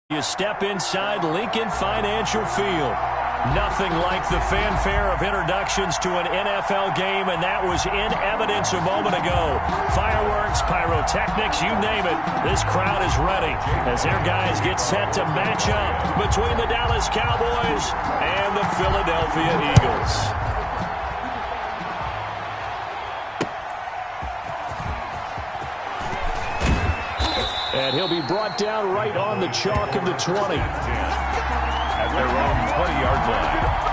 You step inside Lincoln Financial Field. Nothing like the fanfare of introductions to an NFL game, and that was in evidence a moment ago. Fireworks, pyrotechnics, you name it. This crowd is ready as their guys get set to match up between the Dallas Cowboys and the Philadelphia Eagles. And he'll be brought down right on the chalk of the 20. At their own 20-yard line.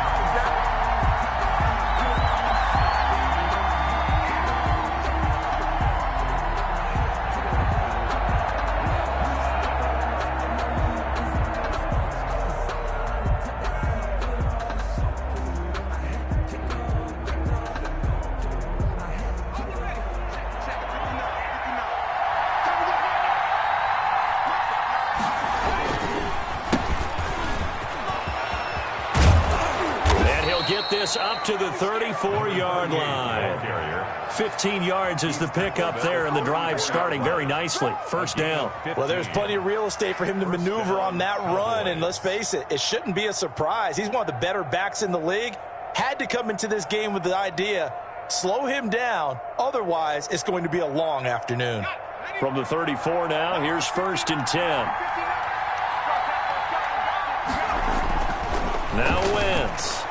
Get this up to the 34-yard line. 15 yards is the pickup there, and the drive starting very nicely. First down. Well, there's plenty of real estate for him to maneuver on that run, and let's face it, it shouldn't be a surprise. He's one of the better backs in the league. Had to come into this game with the idea, slow him down, otherwise it's going to be a long afternoon. From the 34 now, here's 1st and 10. Now Wentz.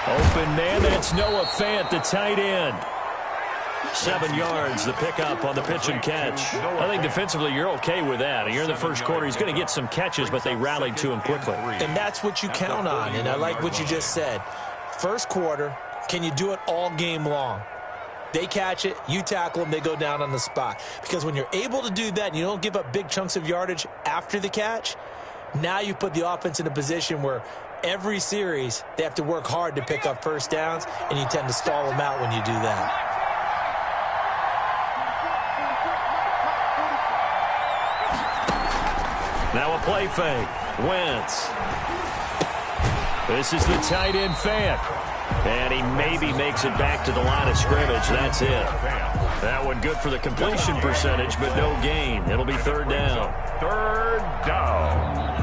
Open man, that's Noah Fant, the tight end. 7 yards, the pickup on the pitch and catch. I think defensively you're okay with that. You're in the first quarter. He's going to get some catches, but they rallied to him quickly. And that's what you count on, and I like what you just said. First quarter, can you do it all game long? They catch it, you tackle them, they go down on the spot. Because when you're able to do that and you don't give up big chunks of yardage after the catch, now you put the offense in a position where every series, they have to work hard to pick up first downs, and you tend to stall them out when you do that. Now a play fake. Wentz. This is the tight end Fant. And he maybe makes it back to the line of scrimmage. That's it. That one good for the completion percentage, but no gain. It'll be 3rd down. 3rd down.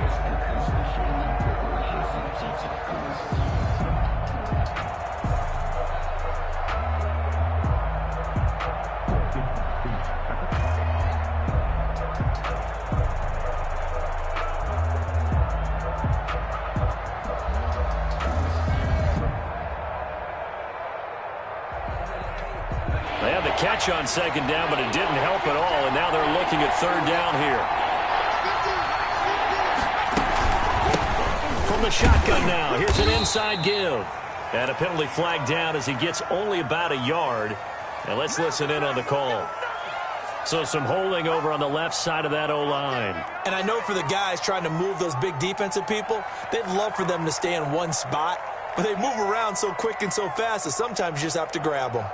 Catch on 2nd down, but it didn't help at all, and now they're looking at 3rd down here. From the shotgun now, here's an inside give. And a penalty flag down as he gets only about a yard. And let's listen in on the call. So some holding over on the left side of that O-line. And I know for the guys trying to move those big defensive people, they'd love for them to stay in one spot, but they move around so quick and so fast that sometimes you just have to grab them.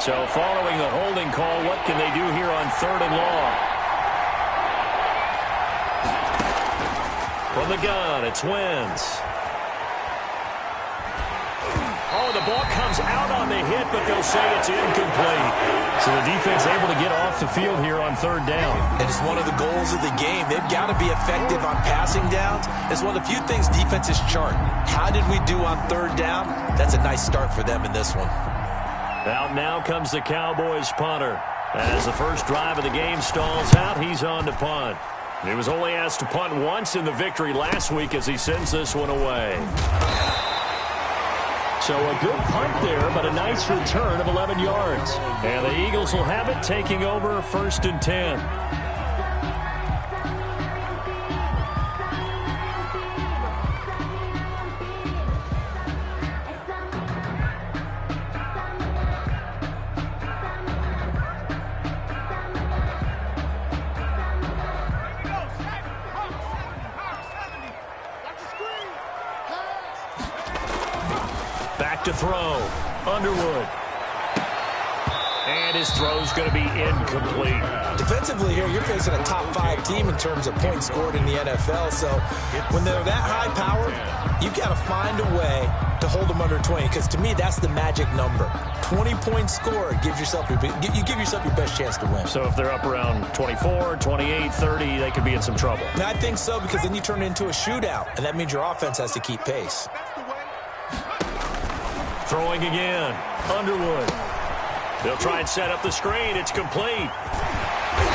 So following the holding call, what can they do here on 3rd and long? From the gun, it's Wentz. Oh, the ball comes out on the hit, but they'll say it's incomplete. So the defense able to get off the field here on 3rd down. And it's one of the goals of the game. They've got to be effective on passing downs. It's one of the few things defenses chart. How did we do on 3rd down? That's a nice start for them in this one. Out now comes the Cowboys punter. As the first drive of the game stalls out, he's on to punt. He was only asked to punt once in the victory last week as he sends this one away. So a good punt there, but a nice return of 11 yards. And the Eagles will have it, taking over 1st and 10. Back to throw. Underwood. And his throw's going to be incomplete. Defensively here, you're facing a top 5 team in terms of points scored in the NFL. So when they're that high powered, you've got to find a way to hold them under 20. Because to me, that's the magic number. 20 points scored you give yourself your best chance to win. So if they're up around 24, 28, 30, they could be in some trouble. And I think so, because then you turn it into a shootout, and that means your offense has to keep pace. Throwing again. Underwood. They'll try and set up the screen. It's complete.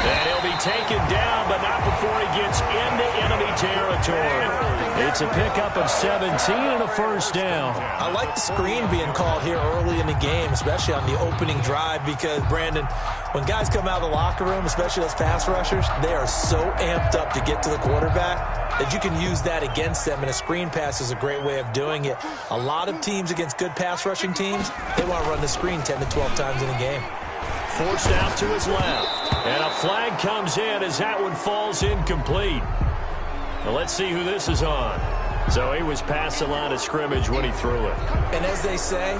And he'll be taken down, but not before he gets into enemy territory. It's a pickup of 17 and a first down. I like the screen being called here early in the game, especially on the opening drive, because, Brandon, when guys come out of the locker room, especially those pass rushers, they are so amped up to get to the quarterback that you can use that against them, and a screen pass is a great way of doing it. A lot of teams against good pass rushing teams, they want to run the screen 10 to 12 times in a game. Forced out to his left. And a flag comes in as that one falls incomplete. Well, let's see who this is on. So he was past the line of scrimmage when he threw it. And as they say,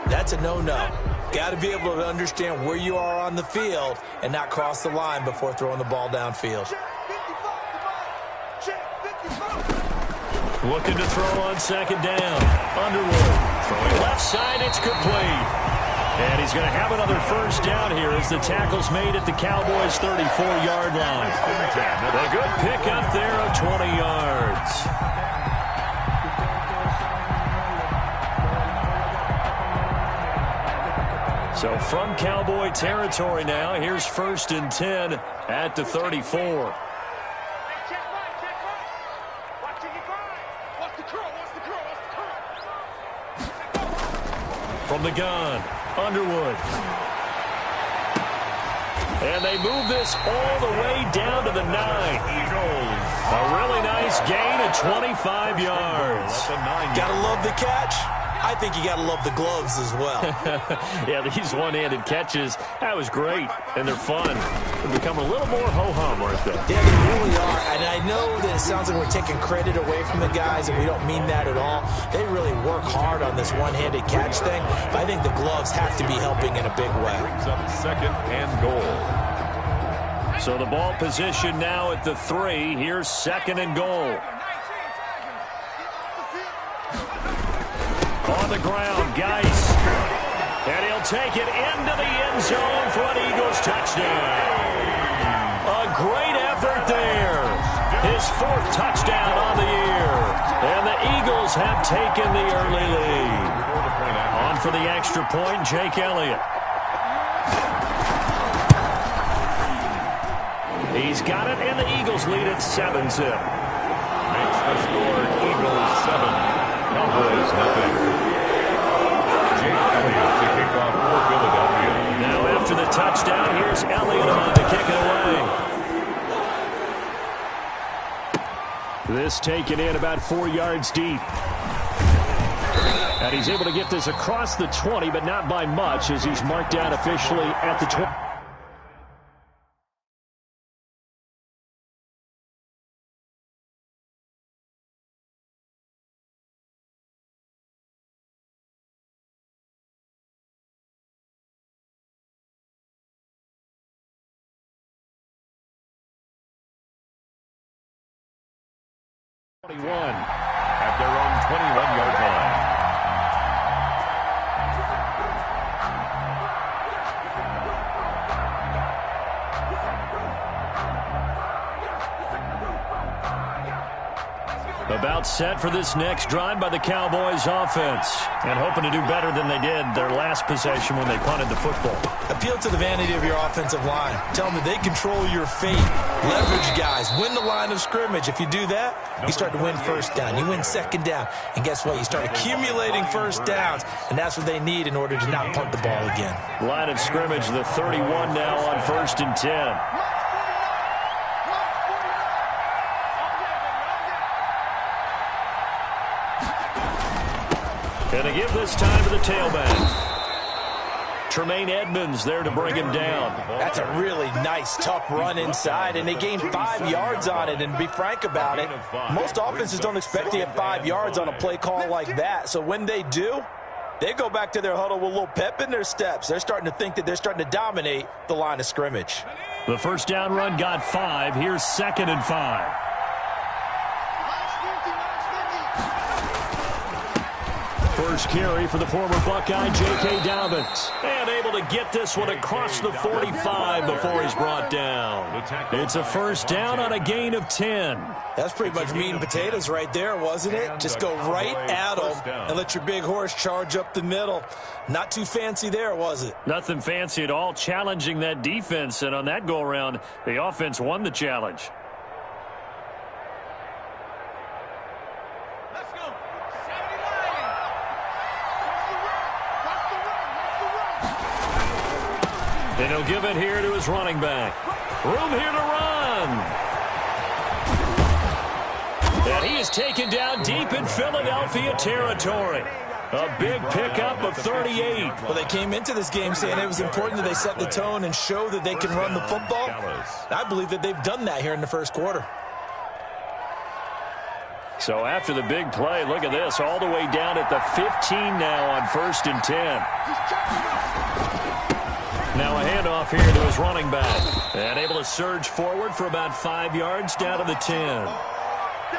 that's a no-no. Got to be able to understand where you are on the field and not cross the line before throwing the ball downfield. Looking to throw on second down. Underwood. Throwing left side, it's complete. And he's going to have another first down here as the tackle's made at the Cowboys' 34-yard line. A good pickup there of 20 yards. So from Cowboy territory now, here's 1st and 10 at the 34. From the gun, Underwood. And they move this all the way down to the 9. A really nice gain of 25 yards. Gotta love the catch. I think you gotta love the gloves as well. Yeah, these one-handed catches, that was great, and they're fun. They've become a little more ho-hum, aren't they? Yeah, they really are, and I know that it sounds like we're taking credit away from the guys, and we don't mean that at all. They really work hard on this one-handed catch thing, but I think the gloves have to be helping in a big way. Brings up 2nd and goal. So the ball position now at the 3. Here's 2nd and goal. On the ground, Geis. And he'll take it into the end zone for an Eagles touchdown. A great effort there. His 4th touchdown on the year. And the Eagles have taken the early lead. On for the extra point, Jake Elliott. He's got it, and the Eagles lead at 7-0. Makes the score Eagles 7, Cowboys nothing. Jake Elliott to kick off for Philadelphia. Now after the touchdown, here's Elliott on to kick it away. This taken in about 4 yards deep. And he's able to get this across the 20, but not by much, as he's marked down officially at the 20. At their own 21-yard line. About set for this next drive by the Cowboys offense. And hoping to do better than they did their last possession when they punted the football. Appeal to the vanity of your offensive line. Tell them that they control your fate. Leverage guys. Win the line of scrimmage. If you do that, you start to win first down. You win second down. And guess what? You start accumulating first downs. And that's what they need in order to not punt the ball again. Line of scrimmage, the 31 now on 1st and 10. And to give this time to the tailback. Tremaine Edmonds there to bring him down. That's a really nice, tough run inside, and they gained 5 yards on it. And to be frank about it, most offenses don't expect to get 5 yards on a play call like that. So when they do, They go back to their huddle with a little pep in their steps. They're starting to think that they're starting to dominate the line of scrimmage. The first down run got 5. Here's 2nd and 5. First carry for the former Buckeye, J.K. Dobbins. And able to get this one across the 45 before he's brought down. It's a first down on a gain of 10. That's pretty much meat and potatoes right there, wasn't it? Just go right at them and let your big horse charge up the middle. Not too fancy there, was it? Nothing fancy at all, challenging that defense. And on that go-around, the offense won the challenge. And he'll give it here to his running back. Room here to run. And he is taken down deep in Philadelphia territory. A big pickup of 38. Well, they came into this game saying it was important that they set the tone and show that they can run the football. I believe that they've done that here in the first quarter. So after the big play, look at this, all the way down at the 15 now on 1st and 10. Now a handoff here to his running back. And able to surge forward for about 5 yards down to the 10.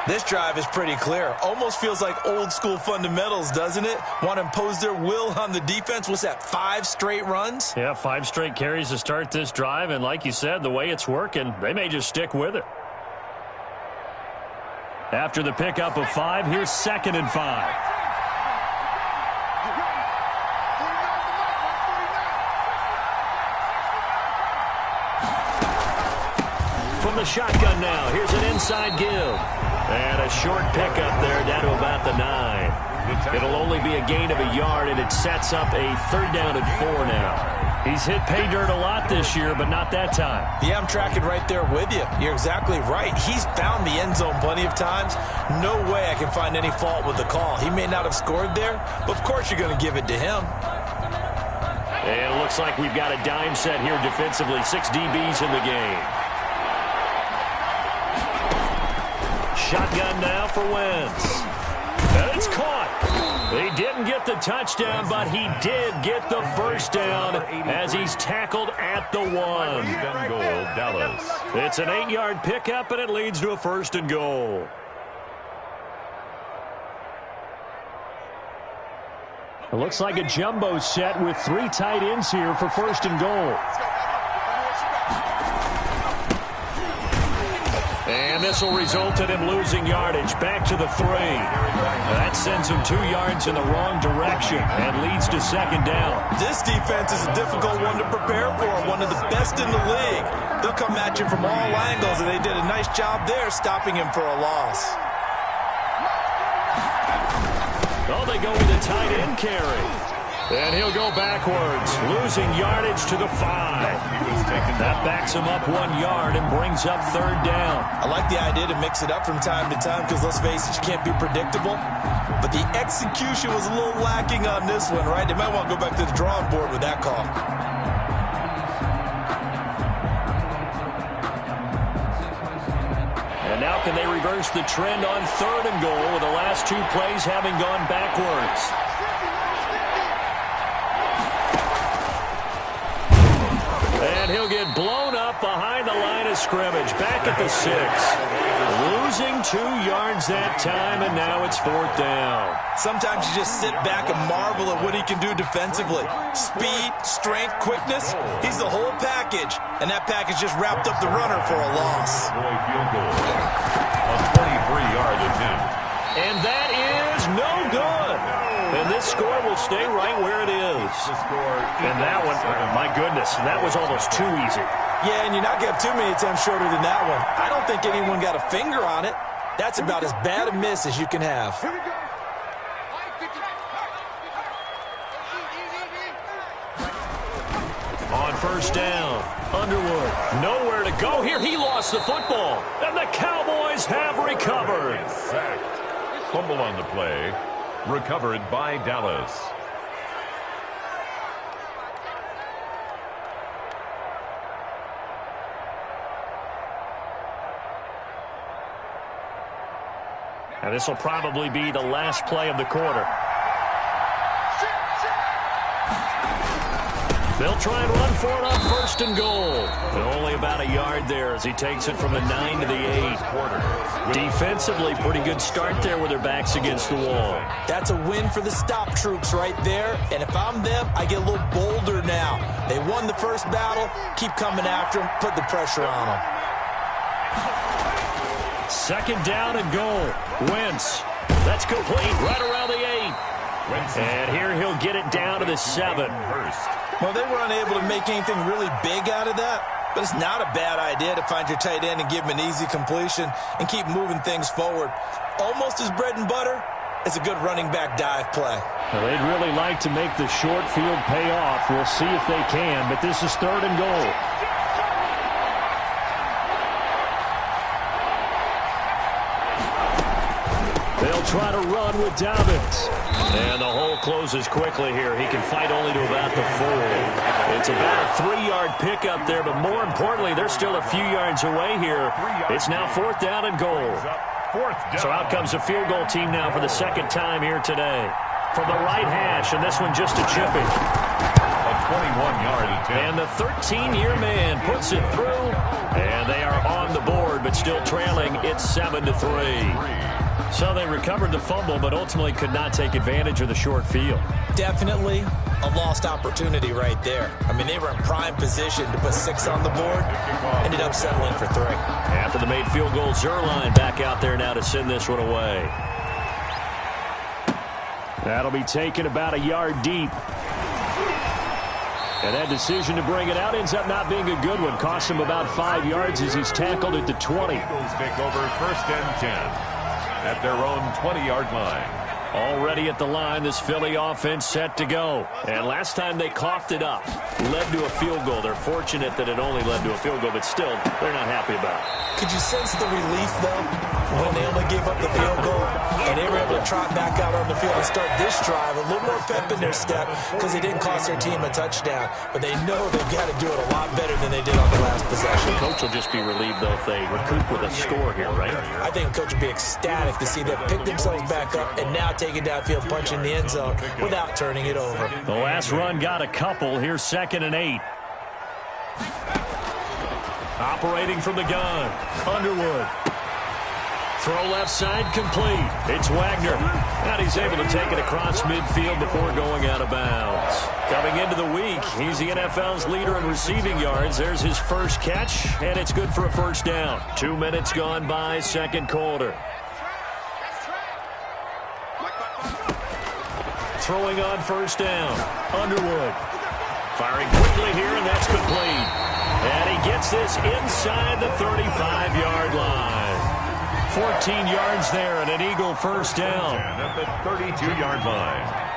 This drive is pretty clear. Almost feels like old school fundamentals, doesn't it? Want to impose their will on the defense. What's that, 5 straight runs? Yeah, 5 straight carries to start this drive. And like you said, the way it's working, they may just stick with it. After the pickup of 5, here's 2nd and 5. From the shotgun now, here's an inside give. And a short pickup there down to about the 9. It'll only be a gain of a yard, and it sets up a 3rd down and 4 now. He's hit pay dirt a lot this year, but not that time. Yeah, I'm tracking right there with you. You're exactly right. He's found the end zone plenty of times. No way I can find any fault with the call. He may not have scored there, but of course you're going to give it to him. And it looks like we've got a dime set here defensively. 6 DBs in the game. Shotgun now for Wentz. And it's caught. He didn't get the touchdown, but he did get the first down as he's tackled at the 1. Goal, Dallas. It's an 8-yard pickup, and it leads to a 1st and goal. It looks like a jumbo set with 3 tight ends here for 1st and goal. And this will result in him losing yardage back to the 3. That sends him 2 yards in the wrong direction and leads to 2nd down. This defense is a difficult one to prepare for, one of the best in the league. They'll come at you from all angles, and they did a nice job there stopping him for a loss. Oh, they go with a tight end carry. And he'll go backwards, losing yardage to the 5. That backs him up 1 yard and brings up 3rd down. I like the idea to mix it up from time to time because, let's face it, you can't be predictable. But the execution was a little lacking on this one, right? They might want to go back to the drawing board with that call. And now can they reverse the trend on 3rd and goal with the last 2 plays having gone backwards? And he'll get blown up behind the line of scrimmage, back at the 6. Losing 2 yards that time, and now it's 4th down. Sometimes you just sit back and marvel at what he can do defensively. Speed, strength, quickness, he's the whole package. And that package just wrapped up the runner for a loss. Field goal. A 23-yard attempt. And that is no good. And this score will stay right where it is. And that one, my goodness, that was almost too easy. Yeah, and you're not going to have too many attempts shorter than that one. I don't think anyone got a finger on it. That's about as bad a miss as you can have. On 1st down, Underwood, nowhere to go here. He lost the football, and the Cowboys have recovered. Fumble on the play. Recovered by Dallas. And this will probably be the last play of the quarter. They'll try and run for it on first and goal. But only about a yard there as he takes it from the 9 to the 8. Defensively, pretty good start there with their backs against the wall. That's a win for the stop troops right there. And if I'm them, I get a little bolder now. They won the first battle. Keep coming after them. Put the pressure on them. Second down and goal. Wentz. That's complete right around the 8. And here he'll get it down to the 7. Well, they were unable to make anything really big out of that, but it's not a bad idea to find your tight end and give him an easy completion and keep moving things forward. Almost as bread and butter as a good running back dive play. Well, they'd really like to make the short field pay off. We'll see if they can, but this is third and goal. They'll try to run with Dobbins. And the hole closes quickly here. He can fight only to about the 4. It's about a 3-yard pickup there, but more importantly, they're still a few yards away here. It's now 4th down and goal. So out comes the field goal team now for the second time here today. From the right hash, and this one just a chipping. A 21-yard attempt. And the 13-year man puts it through, and they are on the board, but still trailing. It's 7-3. So they recovered the fumble, but ultimately could not take advantage of the short field. Definitely a lost opportunity right there. I mean, they were in prime position to put 6 on the board. Ended up settling for 3. After the made field goal, Zuerlein back out there now to send this one away. That'll be taken about a yard deep. And that decision to bring it out ends up not being a good one. Cost him about 5 yards as he's tackled at the 20. Eagles take over 1st and 10. At their own 20-yard line. Already at the line, this Philly offense set to go. And last time they coughed it up, led to a field goal. They're fortunate that it only led to a field goal, but still, they're not happy about it. Could you sense the relief, though, when they only gave up the field goal and they were able to trot back out on the field and start this drive a little more pep in their step because they didn't cost their team a touchdown, but they know they've got to do it a lot better than they did on the last possession. The coach will just be relieved, though, if they recoup with a score here, right? I think the coach will be ecstatic to see them pick themselves back up and now take it downfield, punch in the end zone without turning it over. The last run got a couple. Here's 2nd and 8. Operating from the gun, Underwood. Throw left side, complete. It's Wagner. And he's able to take it across midfield before going out of bounds. Coming into the week, he's the NFL's leader in receiving yards. There's his first catch, and it's good for a first down. 2 minutes gone by, second quarter. Throwing on first down, Underwood. Firing quickly here, and that's complete. And he gets this inside the 35-yard line. 14 yards there and an Eagle first down. At the 32-yard line.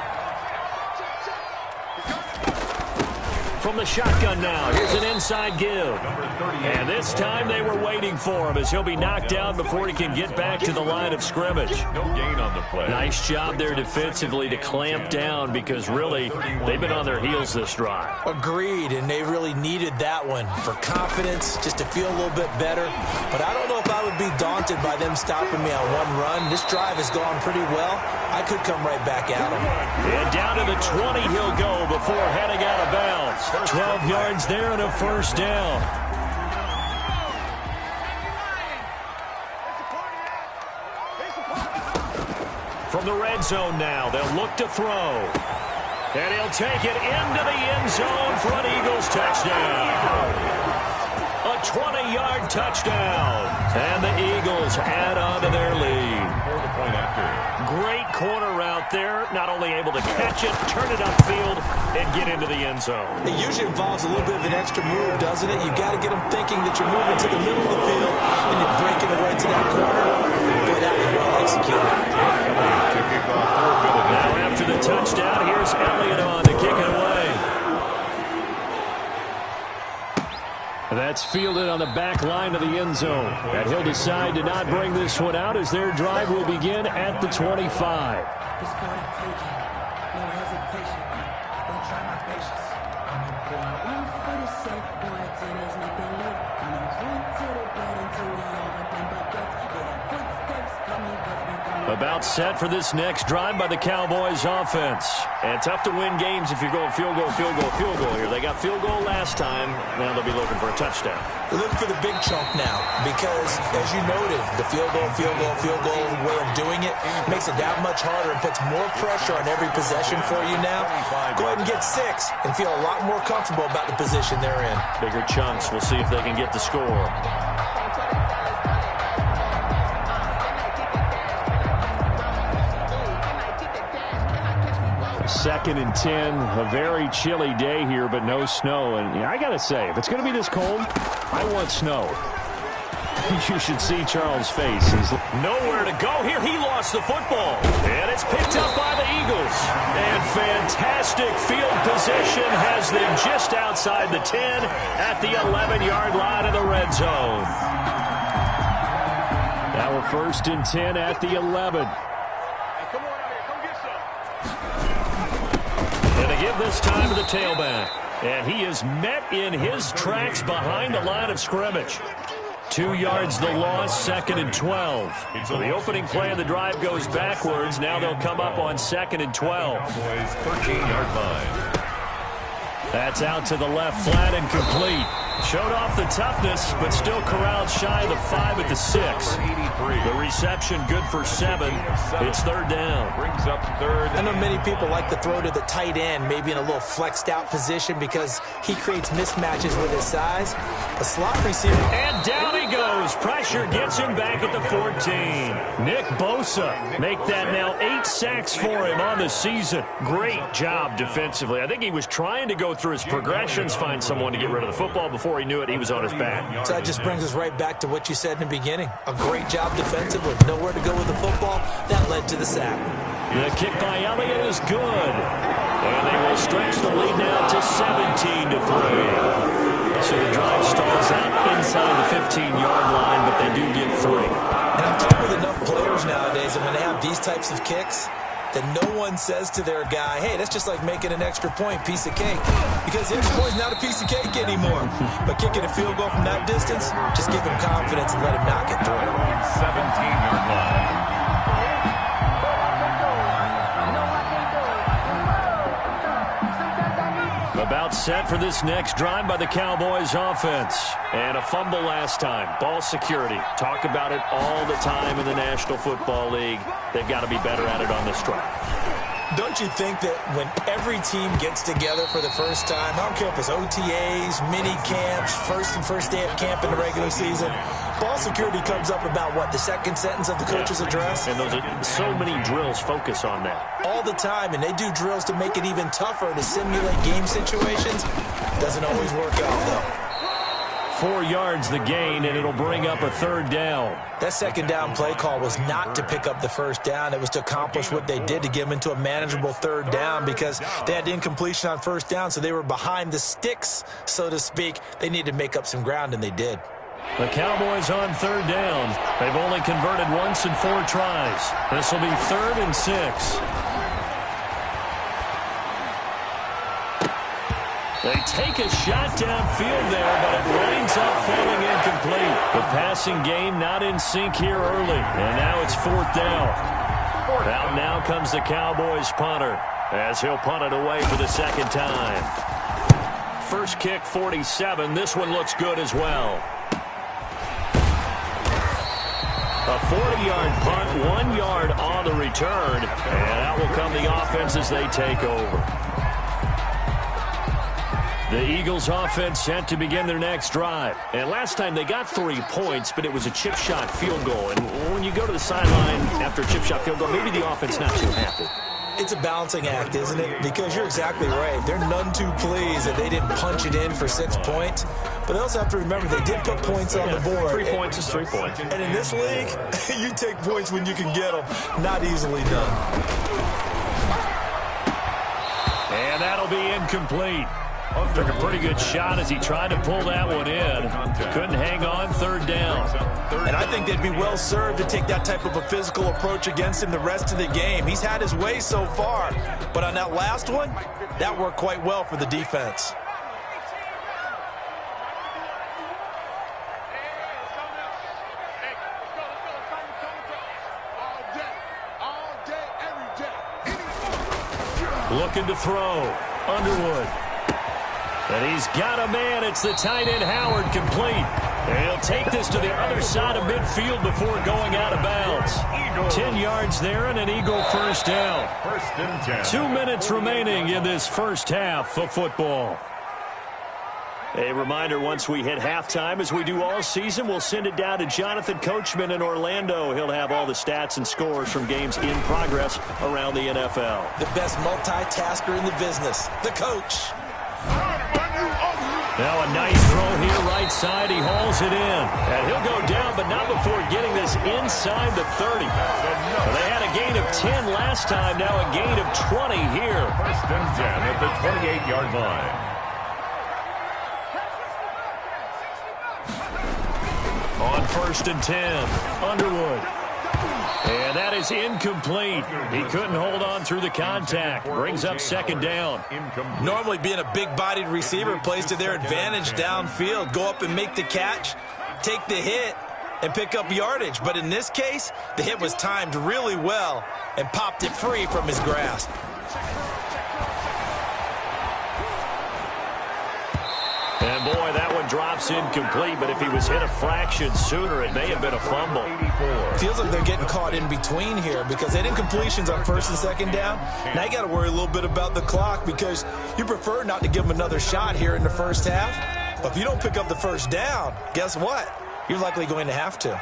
From the shotgun now, here's an inside give. And this time they were waiting for him as he'll be knocked down before he can get back to the line of scrimmage. No gain on the play. Nice job there defensively to clamp down because really they've been on their heels this drive. Agreed, and they really needed that one for confidence, just to feel a little bit better. But I don't know if I would be daunted by them stopping me on one run. This drive has gone pretty well. I could come right back at him. And down to the 20 he'll go before heading out of bounds. 12 yards there and a first down. From the red zone now, they'll look to throw. And he'll take it into the end zone for an Eagles touchdown. A 20-yard touchdown. And the Eagles add on to their lead. Great corner route there. Not only able to catch it, turn it upfield, and get into the end zone. It usually involves a little bit of an extra move, doesn't it? You've got to get them thinking that you're moving to the middle of the field and you're breaking it right to that corner. Boy, that was well executed. Now after the touchdown, here's Elliott on to kick it away. That's fielded on the back line of the end zone. And he'll decide to not bring this one out as their drive will begin at the 25. A About set for this next drive by the Cowboys offense. And tough to win games if you're going field goal, field goal, field goal here. They got field goal last time. Now they'll be looking for a touchdown. They're looking for the big chunk now because, as you noted, the field goal way of doing it makes it that much harder and puts more pressure on every possession for you now. Go ahead and get 6 and feel a lot more comfortable about the position they're in. Bigger chunks. We'll see if they can get the score. Second and 10, a very chilly day here, but no snow. And I got to say, if it's going to be this cold, I want snow. You should see Charles' face. He's nowhere to go here. He lost the football. And it's picked up by the Eagles. And fantastic field position has them just outside the 10 at the 11-yard line of the red zone. Now we're first and 10 at the 11. Give this time to the tailback. And he is met in his tracks behind the line of scrimmage. 2 yards the loss, second and 12. So the opening play of the drive goes backwards. Now they'll come up on second and 12. 13-yard line. That's out to the left, flat and complete. Showed off the toughness, but still corralled shy of the 5 at the 6. The reception good for 7. It's third down. Brings up third. I know many people like to throw to the tight end, maybe in a little flexed out position because he creates mismatches with his size. A slot receiver. And down he goes. Pressure gets him back at the 14. Nick Bosa make that now 8 sacks for him on the season. Great job defensively. I think he was trying to go through his progressions, find someone to get rid of the football. Before he knew it, he was on his back. So that just brings us right back to what you said in the beginning. A great job defensively. Nowhere to go with the football. That led to the sack. The kick by Elliott is good. And they will stretch the lead now to 17-3. So the drive starts out inside the 15-yard line, but they do get 3. And I'm talking with enough players nowadays, and when they have these types of kicks, that no one says to their guy, hey, that's just like making an extra point, piece of cake. Because the extra point's not a piece of cake anymore. But kicking a field goal from that distance, just give him confidence and let him knock it through. 17-yard line. About set for this next drive by the Cowboys offense. And a fumble last time. Ball security. Talk about it all the time in the National Football League. They've got to be better at it on this drive. Don't you think that when every team gets together for the first time, I don't care if it's OTAs, mini camps, first day of camp in the regular season, ball security comes up about what, the second sentence of the coach's address? And those are so many drills focus on that. All the time, and they do drills to make it even tougher to simulate game situations. Doesn't always work out, though. 4 yards the gain, and it'll bring up a third down. That second down play call was not to pick up the first down. It was to accomplish what they did to get them into a manageable third down because they had incompletion on first down, so they were behind the sticks, so to speak. They needed to make up some ground, and they did. The Cowboys on third down. They've only converted once in 4 tries. This will be 3rd and 6. They take a shot downfield there, but it winds up falling incomplete. The passing game not in sync here early, and now it's 4th down. Out now comes the Cowboys punter as he'll punt it away for the second time. First kick, 47. This one looks good as well. A 40-yard punt, 1 yard on the return, and out will come the offense as they take over. The Eagles offense set to begin their next drive. And last time they got 3 points, but it was a chip shot field goal. And when you go to the sideline after a chip shot field goal, maybe the offense not too happy. It's a balancing act, isn't it? Because you're exactly right. They're none too pleased that they didn't punch it in for 6 points. But they also have to remember they did put points on the board. 3 points is 3 points. And in this league, you take points when you can get them. Not easily done. And that'll be incomplete. Took a pretty good shot as he tried to pull that one in. Couldn't hang on, third down. And I think they'd be well served to take that type of a physical approach against him the rest of the game. He's had his way so far. But on that last one, that worked quite well for the defense. Looking to throw. Underwood. And he's got a man. It's the tight end, Howard, complete. And he'll take this to the other side of midfield before going out of bounds. 10 yards there and an Eagle first down. 2 minutes remaining in this first half of football. A reminder, once we hit halftime, as we do all season, we'll send it down to Jonathan Coachman in Orlando. He'll have all the stats and scores from games in progress around the NFL. The best multitasker in the business, the coach. Now a nice throw here, right side. He hauls it in. And he'll go down, but not before getting this inside the 30. They had a gain of 10 last time, now a gain of 20 here. 1st and 10 at the 28-yard line. On 1st and 10, Underwood. And that is incomplete. He couldn't hold on through the contact. Brings up 2nd down. Normally being a big-bodied receiver plays to their advantage downfield. Go up and make the catch, take the hit, and pick up yardage. But in this case, the hit was timed really well and popped it free from his grasp. And boy, that one drops incomplete, but if he was hit a fraction sooner, it may have been a fumble. Feels like they're getting caught in between here because they had incompletions on 1st and 2nd down. Now you got to worry a little bit about the clock because you prefer not to give them another shot here in the first half. But if you don't pick up the first down, guess what? You're likely going to have to.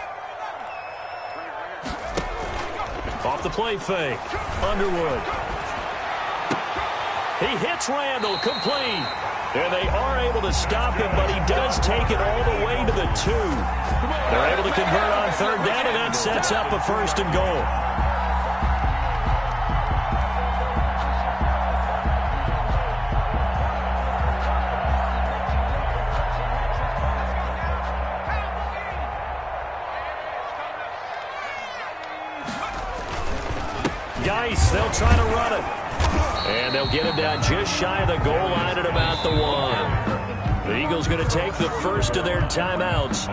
Off the play fake, Underwood. He hits Randall, complete. And they are able to stop him, but he does take it all the way to the 2. They're able to convert on 3rd down, and that sets up a 1st and goal. Geis, they'll try to run it. And they'll get him down just shy of the goal line at about the 1. The Eagles going to take the first of their timeouts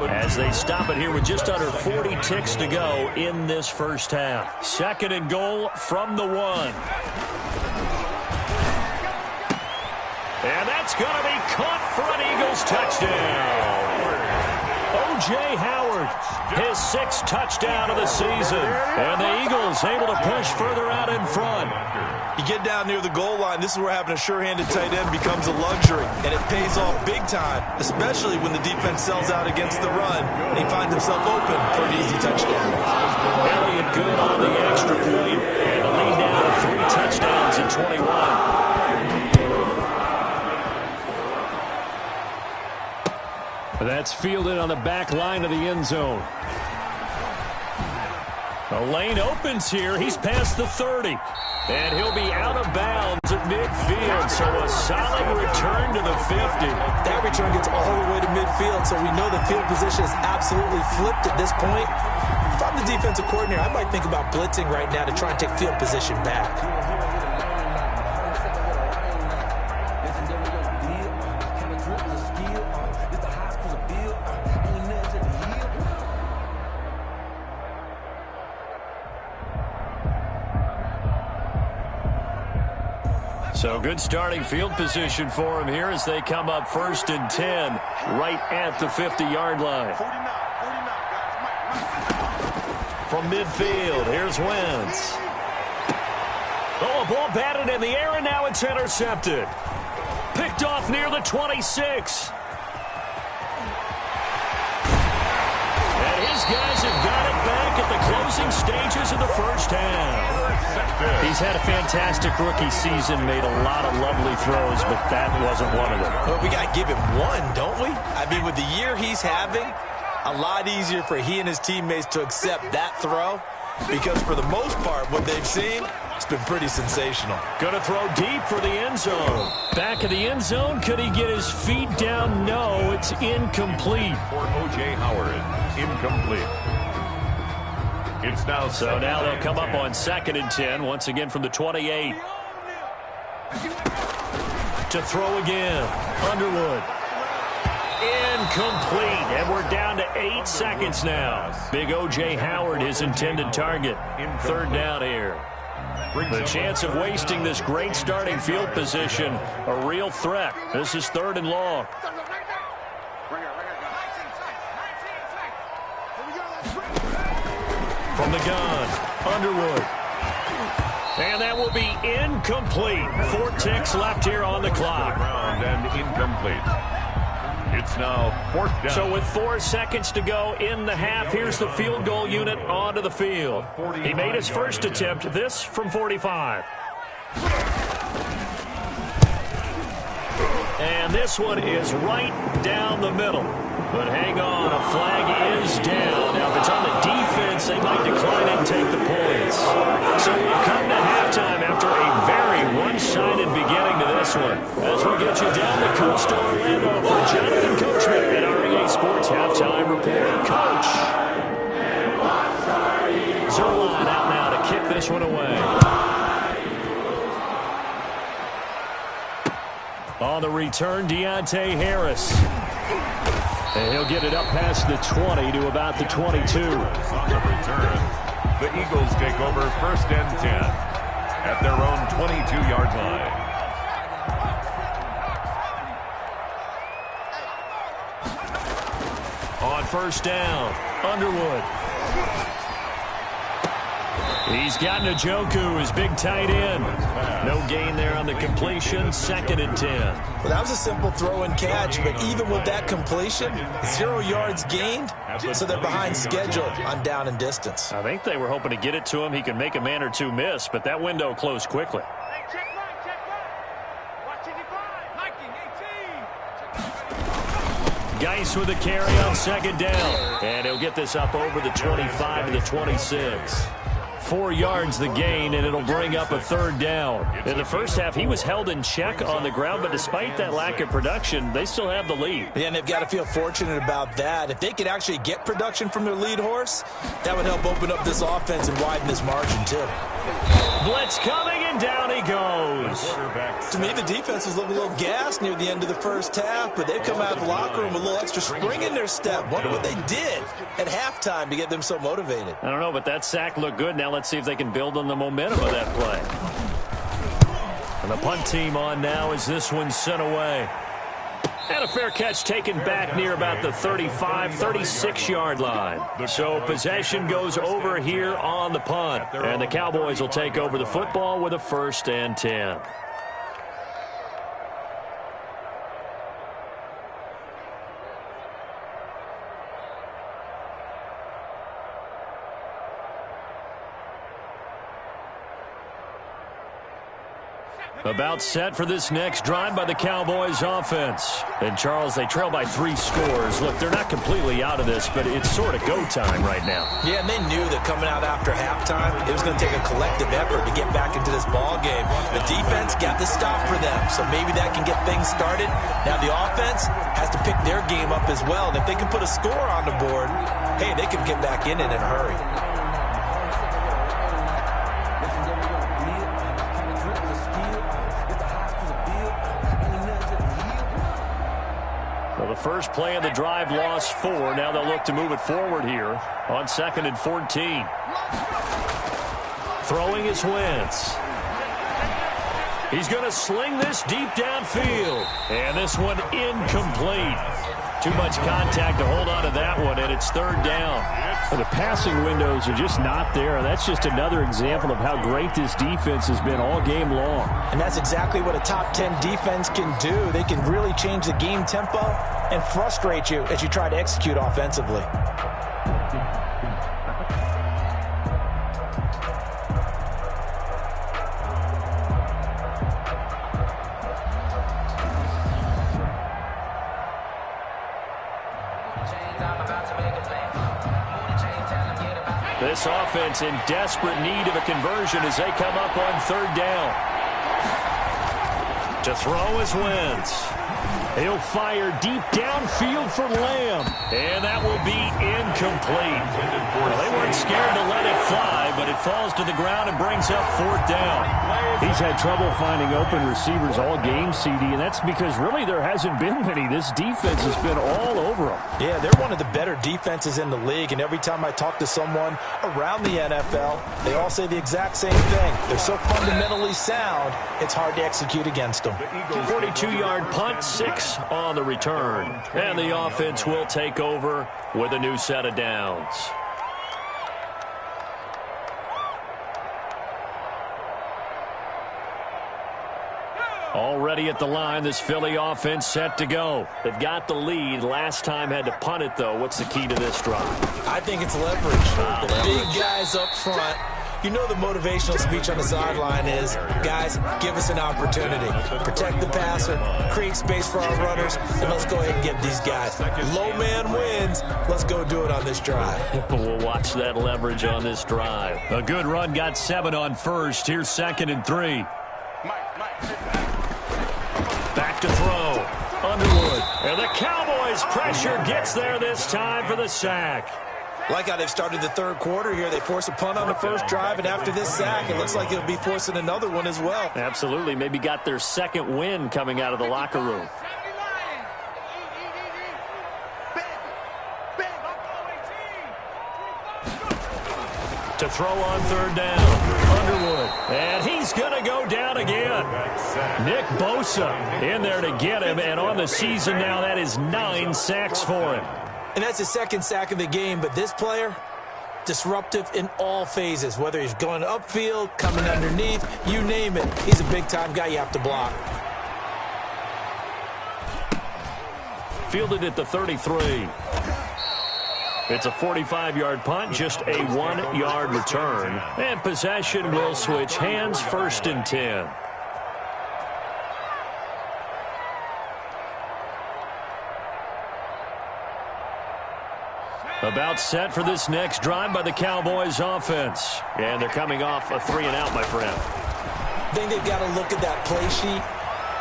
as they stop it here with just under 40 ticks to go in this first half. 2nd and goal from the 1. And that's going to be caught for an Eagles touchdown. O.J. Howard, his 6th touchdown of the season. And the Eagles able to push further out in front. You get down near the goal line, this is where having a sure-handed tight end becomes a luxury, and it pays off big time, especially when the defense sells out against the run, and he finds himself open for an easy touchdown. Elliott good on the extra point, and the lead now to 3 touchdowns in 21. That's fielded on the back line of the end zone. The lane opens here. He's past the 30. And he'll be out of bounds at midfield, so a solid return to the 50. That return gets all the way to midfield, so we know the field position is absolutely flipped at this point. If I'm the defensive coordinator, I might think about blitzing right now to try and take field position back. So good starting field position for him here as they come up 1st and 10 right at the 50-yard line. From midfield, here's Wentz. Oh, a ball batted in the air, and now it's intercepted. Picked off near the 26. And his guys have got it back at the closing stages of the first half. He's had a fantastic rookie season, made a lot of lovely throws, but that wasn't one of them. Well, we got to give him one, don't we? I mean, with the year he's having, a lot easier for he and his teammates to accept that throw because for the most part, what they've seen, it's been pretty sensational. Going to throw deep for the end zone. Back of the end zone, could he get his feet down? No, it's incomplete. For O.J. Howard, incomplete. It's now so now they'll come up on 2nd and 10, once again from the 28. To throw again, Underwood. Incomplete, and we're down to 8 seconds now. Big O.J. Howard, his intended target. 3rd down here. The chance of wasting this great starting field position, a real threat. This is 3rd and long. From the gun, Underwood. And that will be incomplete. 4 ticks left here on the clock. And incomplete. It's now 4th down. So with 4 seconds to go in the half, here's the field goal unit onto the field. He made his first attempt, this from 45. And this one is right down the middle. But hang on, a flag is down. Now, if it's on the defense, they might decline and take the points. So we've come to halftime after a very one-sided beginning to this one. As we get you down the coast to Orlando for Jonathan Coachman at REA Sports Halftime Report. Coach. Zuerlein out now to kick this one away. On the return, Deontay Harris. And he'll get it up past the 20 to about the 22. On the return, the Eagles take over 1st and 10 at their own 22-yard line. On 1st down, Underwood. He's got Njoku, his big tight end. No gain there on the completion, 2nd and 10. Well, that was a simple throw and catch, but even with that completion, 0 yards gained, so they're behind schedule on down and distance. I think they were hoping to get it to him. He can make a man or two miss, but that window closed quickly. Geis with a carry on 2nd down. And he'll get this up over the 25 to the 26. 4 yards the gain, and it'll bring up a 3rd down. In the first half, he was held in check on the ground, but despite that lack of production, they still have the lead. Yeah, and they've got to feel fortunate about that. If they could actually get production from their lead horse, that would help open up this offense and widen this margin, too. Blitz coming, and down he goes. To me, the defense was looking a little gassed near the end of the first half, but they've come out of the locker room with a little extra spring in their step. Wonder what they did at halftime to get them so motivated. I don't know, but that sack looked good. Now let's see if they can build on the momentum of that play. And the punt team on now as this one's sent away. And a fair catch taken back near about the 35, 36-yard line. So possession goes over here on the punt. And the Cowboys will take over the football with a 1st and 10. About set for this next drive by the Cowboys offense. And, Charles, they trail by 3 scores. Look, they're not completely out of this, but it's sort of go time right now. Yeah, and they knew that coming out after halftime, it was going to take a collective effort to get back into this ball game. The defense got the stop for them, so maybe that can get things started. Now the offense has to pick their game up as well. And if they can put a score on the board, hey, they can get back in it in a hurry. The first play of the drive lost 4. Now they'll look to move it forward here on 2nd and 14. Throwing is Wentz. He's going to sling this deep downfield. And this one incomplete. Too much contact to hold on to that one, and it's 3rd down. The passing windows are just not there. That's just another example of how great this defense has been all game long. And that's exactly what a top 10 defense can do. They can really change the game tempo and frustrate you as you try to execute offensively. This offense in desperate need of a conversion as they come up on 3rd down. To throw is Wentz. He'll fire deep downfield for Lamb. And that will be incomplete. Well, they weren't scared to let it fly, but it falls to the ground and brings up 4th down. He's had trouble finding open receivers all game, CD, and that's because really there hasn't been many. This defense has been all over them. Yeah, they're one of the better defenses in the league, and every time I talk to someone around the NFL, they all say the exact same thing. They're so fundamentally sound, it's hard to execute against them. 42-yard punt, 6 on the return. And the offense will take over with a new set of downs. Already at the line, this Philly offense set to go. They've got the lead. Last time had to punt it, though. What's the key to this drive? I think it's leverage. The big guys up front. You know the motivational speech on the sideline is, guys, give us an opportunity. Protect the passer, create space for our runners, and let's go ahead and get these guys. Low man wins. Let's go do it on this drive. We'll watch that leverage on this drive. A good run got 7 on first. Here's 2nd and 3. Back to throw. Underwood. And the Cowboys' pressure gets there this time for the sack. Like how they've started the third quarter here. They force a punt on the first drive, and after this sack, it looks like they'll be forcing another one as well. Absolutely. Maybe got their second win coming out of the locker room. To throw on 3rd down. Underwood. And he's going to go down again. Nick Bosa in there to get him. And on the season now, that is 9 sacks for him. And that's his 2nd sack of the game. But this player, disruptive in all phases. Whether he's going upfield, coming underneath, you name it. He's a big-time guy you have to block. Fielded at the 33. It's a 45-yard punt, just a 1-yard return. And possession will switch hands, 1st and 10. About set for this next drive by the Cowboys offense. And they're coming off a 3-and-out, my friend. I think they've got to look at that play sheet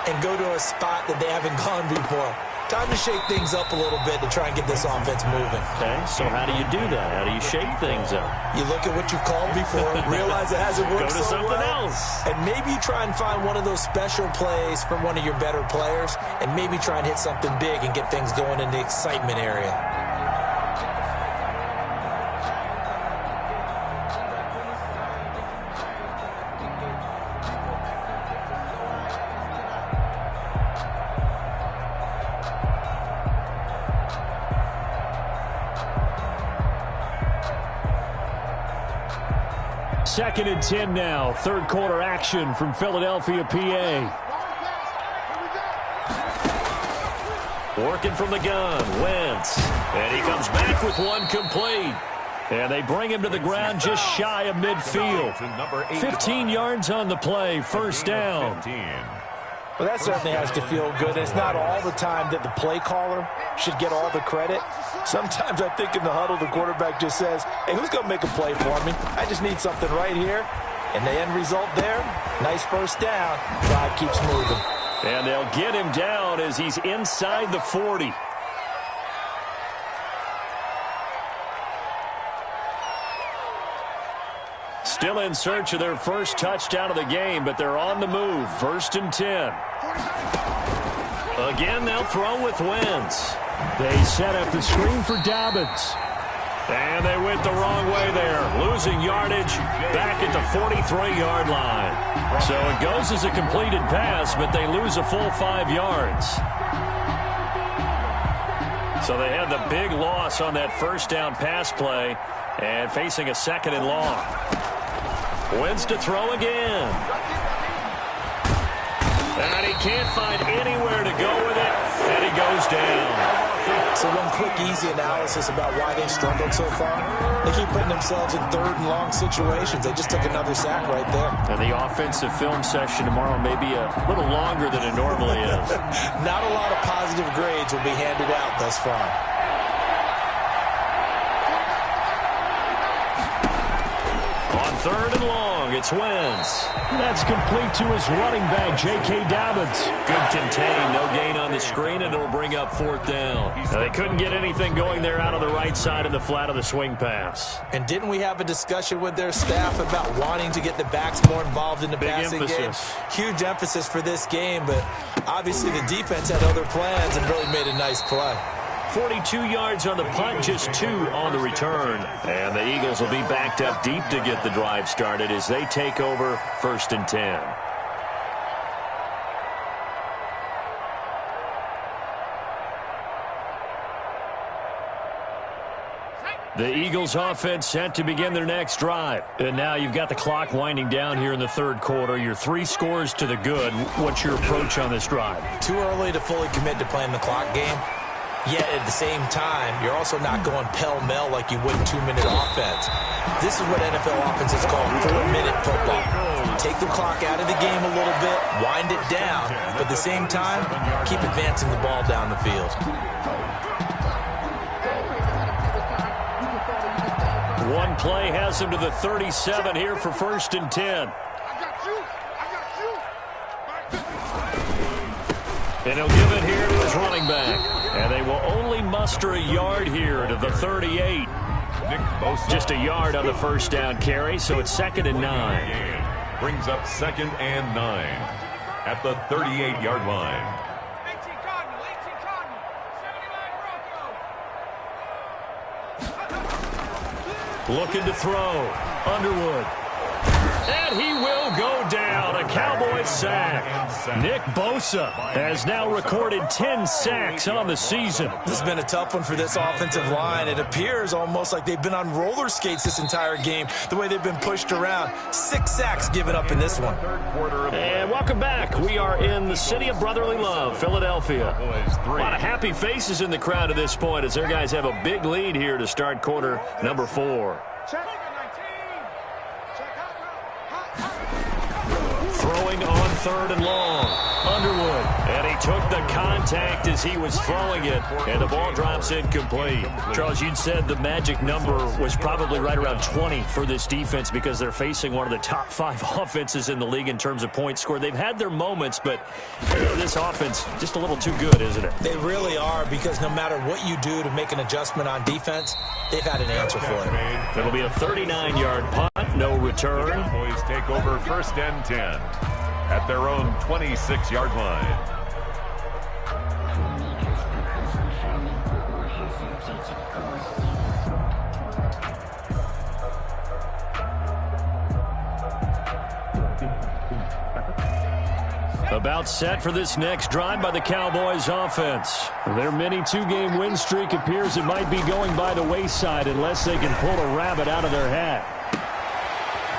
and go to a spot that they haven't gone before. Time to shake things up a little bit to try and get this offense moving. Okay, so how do you do that? How do you shake things up? You look at what you've called before, realize it hasn't worked Go to so something well, else. and maybe you try and find one of those special plays from one of your better players, and maybe try and hit something big and get things going in the excitement area. Second and 10 now. Third quarter action from Philadelphia, PA. Working from the gun, Wentz. And he comes back with one complete. And they bring him to the ground just shy of midfield. 15 yards on the play, 1st down. Well, that certainly has to feel good. It's not all the time that the play caller should get all the credit. Sometimes I think in the huddle, the quarterback just says, hey, who's going to make a play for me? I just need something right here. And the end result there, nice 1st down. Drive keeps moving. And they'll get him down as he's inside the 40. Still in search of their first touchdown of the game, but they're on the move. 1st and 10. Again, they'll throw with Wentz. They set up the screen for Dobbins. And they went the wrong way there, losing yardage back at the 43-yard line. So it goes as a completed pass, but they lose a full 5 yards. So they had the big loss on that 1st down pass play and facing a 2nd and long. Wentz to throw again. And he can't find anywhere to go with it, and he goes down. So one quick, easy analysis about why they struggled so far. They keep putting themselves in 3rd and long situations. They just took another sack right there. And the offensive film session tomorrow may be a little longer than it normally is. Not a lot of positive grades will be handed out thus far. On 3rd and long. It's Wentz. That's complete to his running back, J.K. Dobbins. Good contain. No gain on the screen, and it'll bring up 4th down. Now, they couldn't get anything going there out on the right side of the flat of the swing pass. And didn't we have a discussion with their staff about wanting to get the backs more involved in the passing game? Huge emphasis for this game, but obviously the defense had other plans and really made a nice play. 42 yards on the punt, just 2 on the return. And the Eagles will be backed up deep to get the drive started as they take over 1st and 10. The Eagles offense set to begin their next drive. And now you've got the clock winding down here in the 3rd quarter. You're 3 scores to the good. What's your approach on this drive? Too early to fully commit to playing the clock game. Yet at the same time, you're also not going pell-mell like you would in 2-minute offense. This is what NFL offenses call 4-minute football. Take the clock out of the game a little bit, wind it down, but at the same time, keep advancing the ball down the field. One play has him to the 37 here for 1st and 10. And he'll give it here to his running back. And they will only muster a yard here to the 38. Just a yard on the 1st down carry, so it's 2nd and 9. Brings up 2nd and 9 at the 38-yard line. Looking to throw. Underwood. And he will go down. A Cowboys sack. Nick Bosa has now recorded 10 sacks on the season. This has been a tough one for this offensive line. It appears almost like they've been on roller skates this entire game, the way they've been pushed around. 6 sacks given up in this one. And welcome back. We are in the city of brotherly love, Philadelphia. A lot of happy faces in the crowd at this point as their guys have a big lead here to start quarter number 4. Throwing on 3rd and long. Underwood. And he took the contact as he was throwing it. And the ball drops incomplete. Charles, you'd said the magic number was probably right around 20 for this defense because they're facing one of the top 5 offenses in the league in terms of points scored. They've had their moments, but this offense just a little too good, isn't it? They really are, because no matter what you do to make an adjustment on defense, they've had an answer for it. It'll be a 39-yard punt, no return. The Cowboys take over 1st and 10 at their own 26-yard line. About set for this next drive by the Cowboys offense. Their mini 2-game win streak appears it might be going by the wayside unless they can pull a rabbit out of their hat.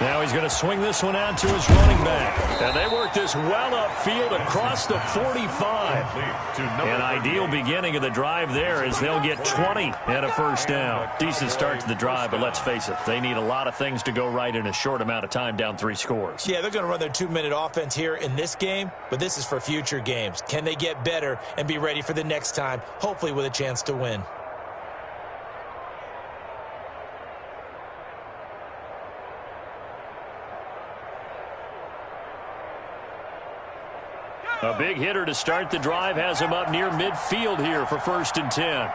Now he's going to swing this one out to his running back. And they work this well upfield across the 45. An ideal beginning of the drive there as they'll get 20 and a 1st down. Decent start to the drive, but let's face it, they need a lot of things to go right in a short amount of time, down 3 scores. Yeah, they're going to run their 2-minute offense here in this game, but this is for future games. Can they get better and be ready for the next time, hopefully with a chance to win? A big hitter to start the drive has him up near midfield here for 1st and 10.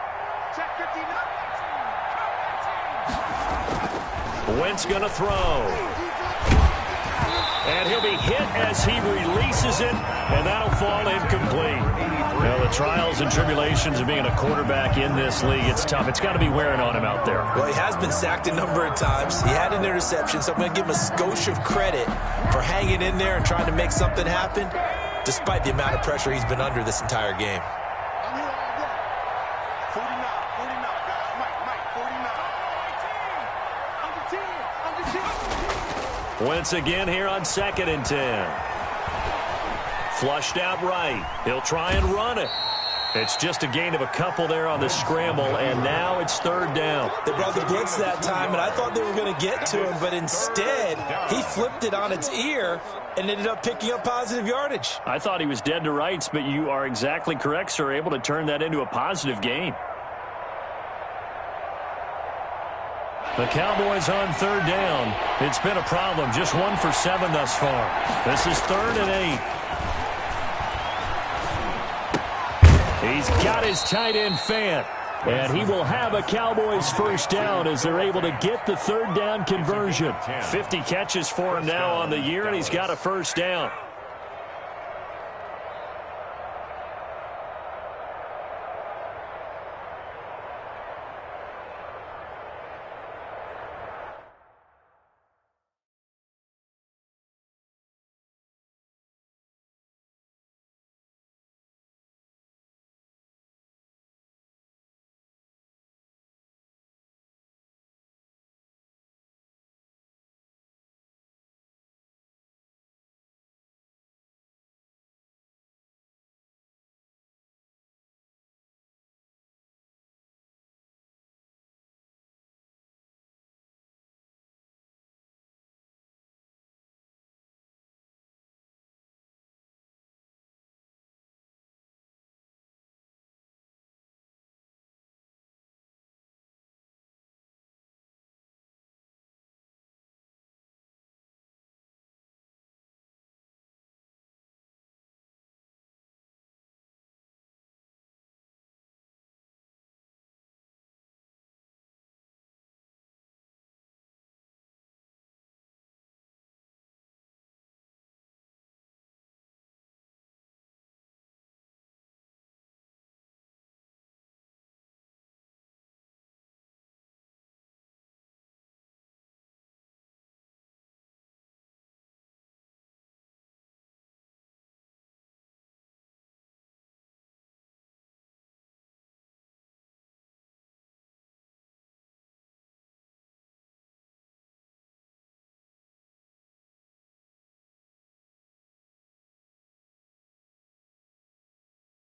Wentz going to throw. And he'll be hit as he releases it, and that'll fall incomplete. Now, the trials and tribulations of being a quarterback in this league, it's tough. It's got to be wearing on him out there. Well, he has been sacked a number of times. He had an interception, so I'm going to give him a skosh of credit for hanging in there and trying to make something happen, despite the amount of pressure he's been under this entire game. Wentz again here on 2nd and 10. Flushed out right. He'll try and run it. It's just a gain of a couple there on the scramble, and now it's 3rd down. They brought the blitz that time, and I thought they were going to get to him, but instead, he flipped it on its ear and ended up picking up positive yardage. I thought he was dead to rights, but you are exactly correct, sir, able to turn that into a positive gain. The Cowboys on third down. It's been a problem. Just 1 for 7 thus far. This is 3rd and 8. He's got his tight end Fant. And he will have a Cowboys first down as they're able to get the third down conversion. 50 catches for him now on the year, and he's got a first down.